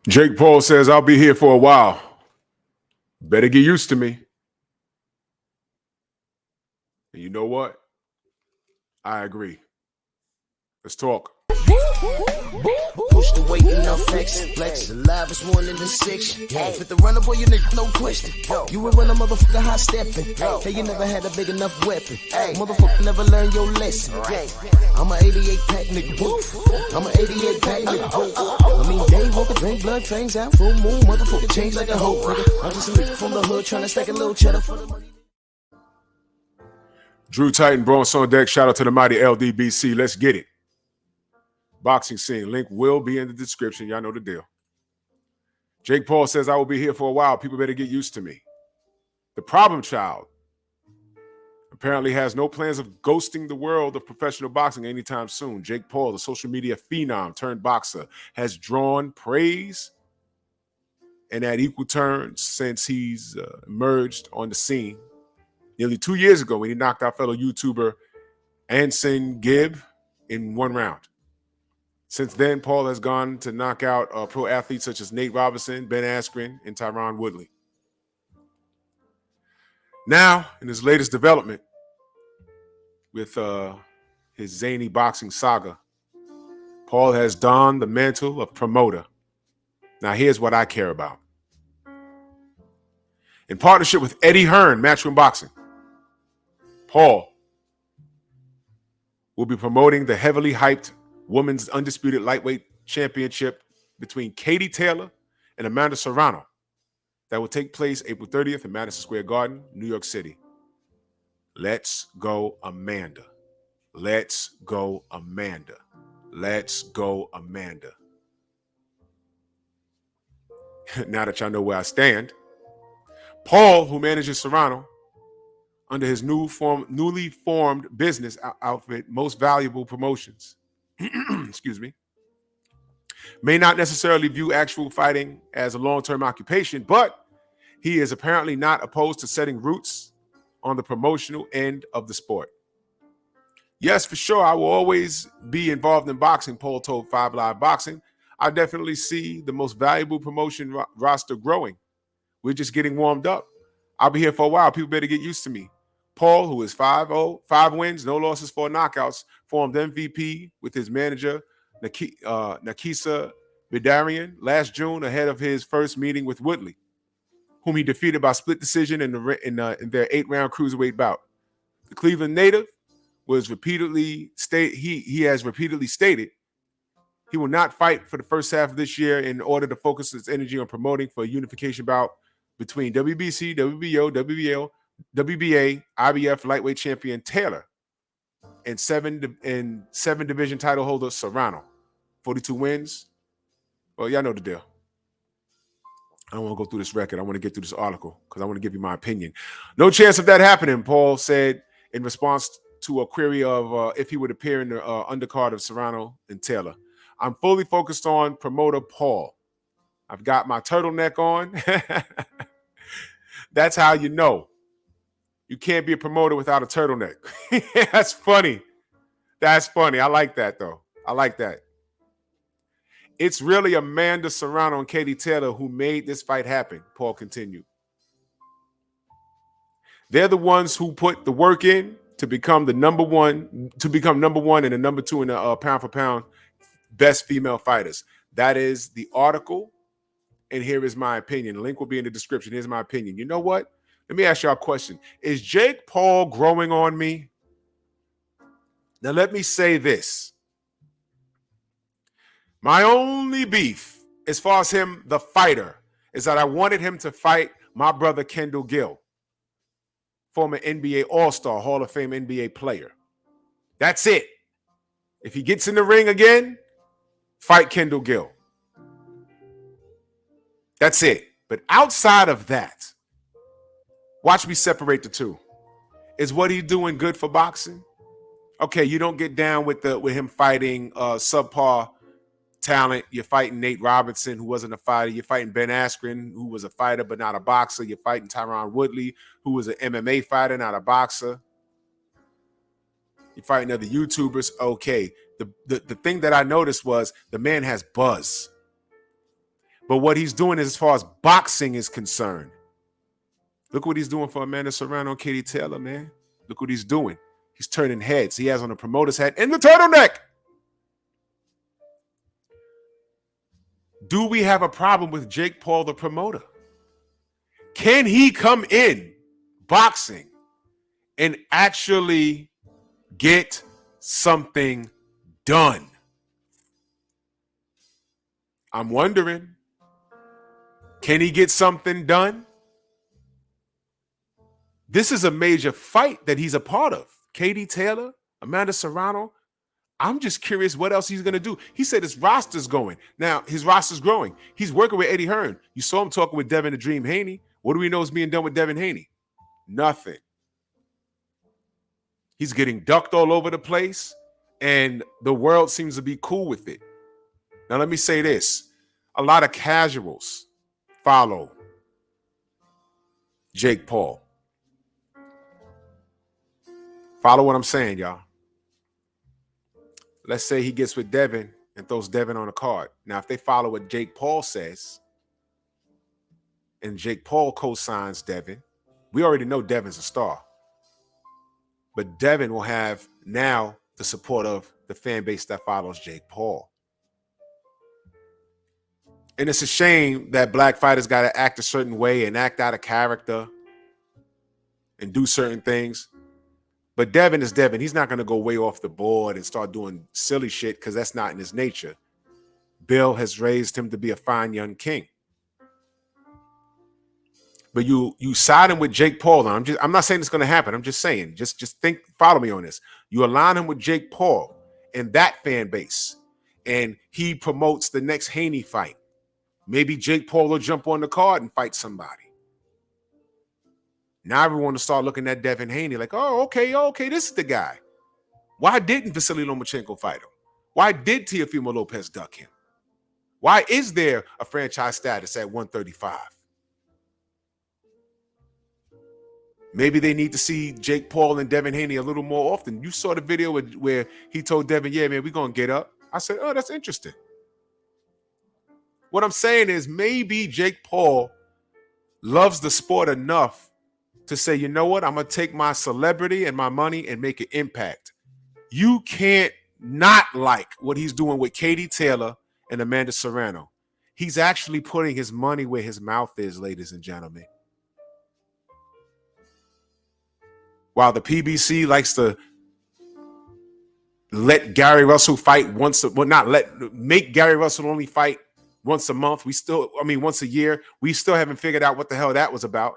Jake Paul says, I'll be here for a while. Better get used to me. And you know what? I agree. Let's talk. Push the weight and no flex. Flex alive is one in the six. Fit the runner, boy, you nigga, no question. You will run a motherfucker high stepping. Hey, you never had a big enough weapon. Motherfucker never learned your lesson. I'm an 88 pack nigga. I'm an 88 pack nigga. I mean, day walker, drink blood, trains out, full moon, motherfucker change like a hoe, nigga. I'm just a nigga from the hood trying to stack a little cheddar for the money. Drew Titan, Bronx on deck. Shout out to the mighty LDBC. Let's get it. Boxing scene. Link will be in the description. Y'all know the deal. Jake Paul says, I will be here for a while. People better get used to me. The problem child apparently has no plans of ghosting the world of professional boxing anytime soon. Jake Paul, the social media phenom turned boxer, has drawn praise and at equal turns since he's emerged on the scene nearly 2 years ago when he knocked out fellow YouTuber Anson Gibb in one round. Since then, Paul has gone to knock out pro athletes such as Nate Robinson, Ben Askren, and Tyron Woodley. Now, in his latest development with his zany boxing saga, Paul has donned the mantle of promoter. Now, here's what I care about. In partnership with Eddie Hearn, Matchroom Boxing, Paul will be promoting the heavily hyped Women's Undisputed Lightweight Championship between Katie Taylor and Amanda Serrano that will take place April 30th in Madison Square Garden, New York City. Let's go, Amanda. Let's go, Amanda. Let's go, Amanda. Now that y'all know where I stand, Paul, who manages Serrano under his newly formed business outfit, Most Valuable Promotions, excuse me, may not necessarily view actual fighting as a long-term occupation, but he is apparently not opposed to setting roots on the promotional end of the sport. Yes, for sure, I will always be involved in boxing, Paul told 5 Live Boxing. I definitely see the Most Valuable Promotion roster growing. We're just getting warmed up. I'll be here for a while. People better get used to me. Paul, who is 5-0, 5 wins, no losses, 4 knockouts, formed MVP with his manager, Nakisa Bidarian, last June ahead of his first meeting with Woodley, whom he defeated by split decision in their 8-round cruiserweight bout. The Cleveland native was repeatedly he has repeatedly stated he will not fight for the first half of this year in order to focus his energy on promoting for a unification bout between WBC, WBO, WBA, IBF lightweight champion Taylor and seven division title holder Serrano. 42 wins. Well, y'all know the deal. I don't want to go through this record. I want to get through this article because I want to give you my opinion. No chance of that happening, Paul said in response to a query of if he would appear in the undercard of Serrano and Taylor. I'm fully focused on promoter Paul. I've got my turtleneck on. That's how you know. You can't be a promoter without a turtleneck. That's funny. That's funny. I like that, though. I like that. It's really Amanda Serrano and Katie Taylor who made this fight happen, Paul continued. They're the ones who put the work in to become number one and the number 2 in the pound for pound best female fighters. That is the article, and here is my opinion. The link will be in the description. Here's my opinion. You know what? Let me ask y'all a question. Is Jake Paul growing on me? Now, let me say this. My only beef, as far as him, the fighter, is that I wanted him to fight my brother Kendall Gill, former NBA All-Star, Hall of Fame NBA player. That's it. If he gets in the ring again, fight Kendall Gill. That's it. But outside of that, watch me separate the two. Is what he's doing good for boxing? Okay, you don't get down with him fighting subpar talent. You're fighting Nate Robinson, who wasn't a fighter. You're fighting Ben Askren, who was a fighter but not a boxer. You're fighting Tyron Woodley, who was an MMA fighter, not a boxer. You're fighting other YouTubers. Okay. The thing that I noticed was the man has buzz. But what he's doing is, as far as boxing is concerned, look what he's doing for Amanda Serrano and Katie Taylor, man. Look what he's doing. He's turning heads. He has on a promoter's hat and the turtleneck. Do we have a problem with Jake Paul, the promoter? Can he come in boxing and actually get something done? I'm wondering, can he get something done? This is a major fight that he's a part of. Katie Taylor, Amanda Serrano. I'm just curious what else he's going to do. He said his roster's going. Now, his roster's growing. He's working with Eddie Hearn. You saw him talking with Devin the Dream Haney. What do we know is being done with Devin Haney? Nothing. He's getting ducked all over the place, and the world seems to be cool with it. Now, let me say this. A lot of casuals follow Jake Paul. Follow what I'm saying, y'all. Let's say he gets with Devin and throws Devin on a card. Now, if they follow what Jake Paul says, and Jake Paul co-signs Devin, we already know Devin's a star. But Devin will have now the support of the fan base that follows Jake Paul. And it's a shame that black fighters got to act a certain way and act out of character and do certain things. But Devin is Devin. He's not going to go way off the board and start doing silly shit because that's not in his nature. Bill has raised him to be a fine young king. But you side him with Jake Paul. I'm not saying it's going to happen. I'm just saying, just think, follow me on this. You align him with Jake Paul and that fan base, and he promotes the next Haney fight. Maybe Jake Paul will jump on the card and fight somebody. Now everyone will start looking at Devin Haney like, oh, okay, this is the guy. Why didn't Vasily Lomachenko fight him? Why did Teofimo Lopez duck him? Why is there a franchise status at 135? Maybe they need to see Jake Paul and Devin Haney a little more often. You saw the video where he told Devin, yeah, man, we're going to get up. I said, oh, that's interesting. What I'm saying is maybe Jake Paul loves the sport enough to say, you know what, I'm going to take my celebrity and my money and make an impact. You can't not like what he's doing with Katie Taylor and Amanda Serrano. He's actually putting his money where his mouth is, ladies and gentlemen. While the PBC likes to let Gary Russell fight make Gary Russell only fight once a month. Once a year. We still haven't figured out what the hell that was about.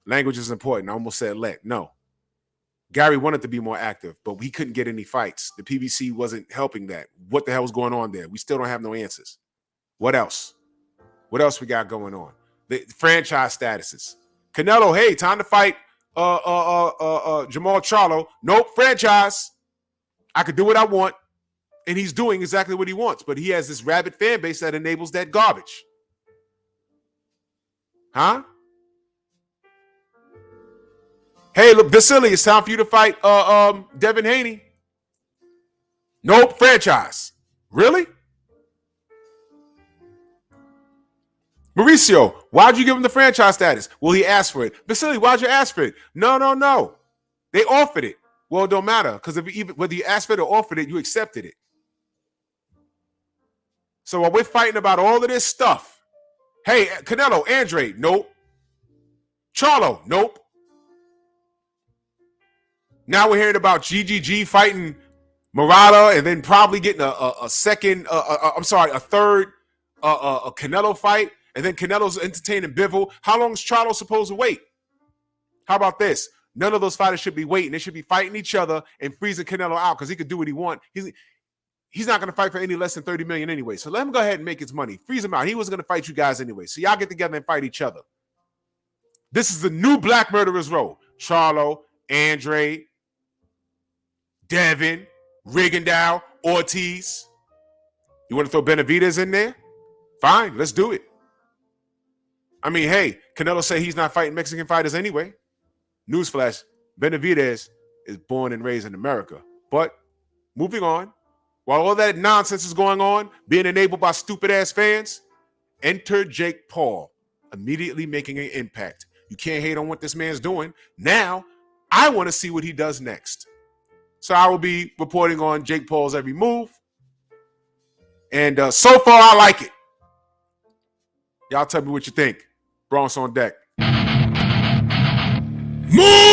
Language is important. I almost said let. No. Gary wanted to be more active, but he couldn't get any fights. The PBC wasn't helping that. What the hell was going on there? We still don't have no answers. What else? What else we got going on? The franchise statuses. Canelo, hey, time to fight Jamal Charlo. Nope, franchise. I could do what I want. And he's doing exactly what he wants. But he has this rabid fan base that enables that garbage. Huh? Hey, look, Vasily, it's time for you to fight Devin Haney. Nope, franchise. Really? Mauricio, why'd you give him the franchise status? Well, he asked for it. Vasily, why'd you ask for it? No. They offered it. Well, it don't matter, because whether you asked for it or offered it, you accepted it. So while we're fighting about all of this stuff, hey, Canelo, Andre, nope. Charlo, nope. Now we're hearing about GGG fighting Murata and then probably getting a third Canelo fight, and then Canelo's entertaining Bivol. How long is Charlo supposed to wait? How about this? None of those fighters should be waiting. They should be fighting each other and freezing Canelo out because he could do what he wants. He's not going to fight for any less than $30 million anyway. So let him go ahead and make his money. Freeze him out. He wasn't going to fight you guys anyway. So y'all get together and fight each other. This is the new Black Murderers Row. Charlo, Andre, Devin, Rigondeaux, Ortiz. You want to throw Benavidez in there? Fine, let's do it. I mean, hey, Canelo said he's not fighting Mexican fighters anyway. Newsflash, Benavidez is born and raised in America. But moving on, while all that nonsense is going on, being enabled by stupid-ass fans, Enter Jake Paul, immediately making an impact. You can't hate on what this man's doing. Now, I want to see what he does next. So I will be reporting on Jake Paul's every move. And so far, I like it. Y'all tell me what you think. Bronx on deck. Move!